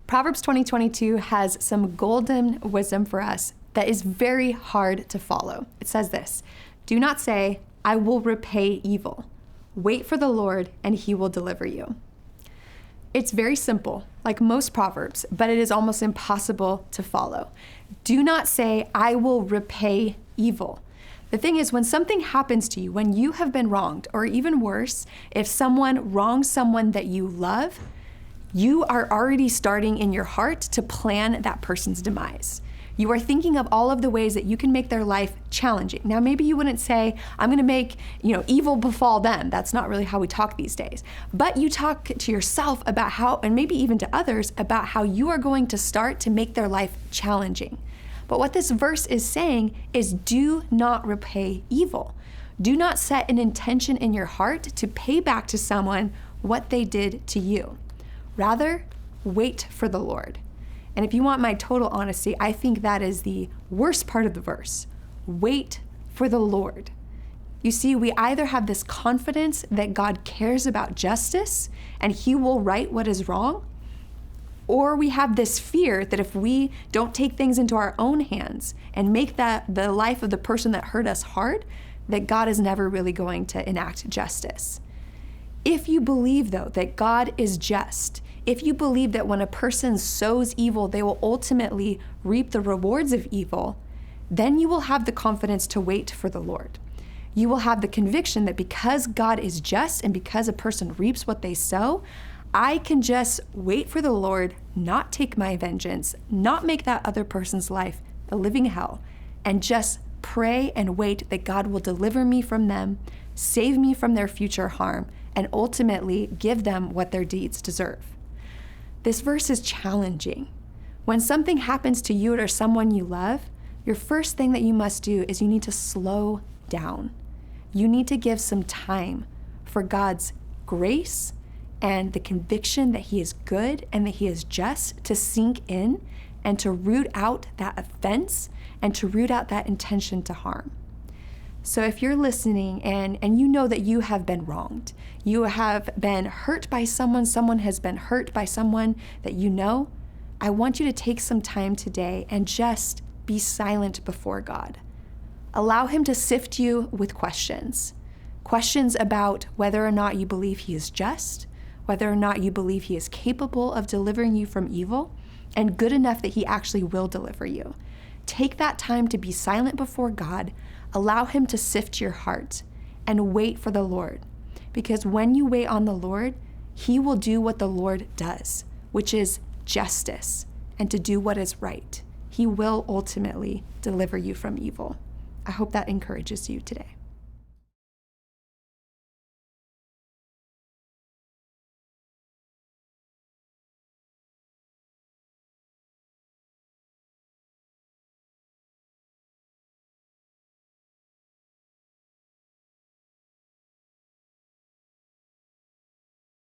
Proverbs 20:22 has some golden wisdom for us that is very hard to follow. It says this: "Do not say, 'I will repay evil.' Wait for the Lord, and he will deliver you." It's very simple, like most Proverbs, but it is almost impossible to follow. Do not say, "I will repay evil." The thing is, when something happens to you, when you have been wronged, or even worse, if someone wrongs someone that you love, you are already starting in your heart to plan that person's demise. You are thinking of all of the ways that you can make their life challenging. Now, maybe you wouldn't say, "I'm going to make, evil befall them." That's not really how we talk these days. But you talk to yourself about how, and maybe even to others, about how you are going to start to make their life challenging. But what this verse is saying is, do not repay evil. Do not set an intention in your heart to pay back to someone what they did to you. Rather, wait for the Lord. And if you want my total honesty, I think that is the worst part of the verse. Wait for the Lord. You see, we either have this confidence that God cares about justice and he will right what is wrong, or we have this fear that if we don't take things into our own hands and make that the life of the person that hurt us hard, that God is never really going to enact justice. If you believe, though, that God is just, if you believe that when a person sows evil, they will ultimately reap the rewards of evil, then you will have the confidence to wait for the Lord. You will have the conviction that because God is just and because a person reaps what they sow, I can just wait for the Lord, not take my vengeance, not make that other person's life a living hell, and just pray and wait that God will deliver me from them, save me from their future harm, and ultimately give them what their deeds deserve. This verse is challenging. When something happens to you or someone you love, your first thing that you must do is you need to slow down. You need to give some time for God's grace and the conviction that he is good and that he is just to sink in and to root out that offense and to root out that intention to harm. So if you're listening and you know that you have been wronged, you have been hurt by someone has been hurt by someone that you know, I want you to take some time today and just be silent before God. Allow him to sift you with questions. Questions about whether or not you believe he is just, whether or not you believe he is capable of delivering you from evil, and good enough that he actually will deliver you. Take that time to be silent before God, allow him to sift your heart, and wait for the Lord. Because when you wait on the Lord, he will do what the Lord does, which is justice, and to do what is right. He will ultimately deliver you from evil. I hope that encourages you today.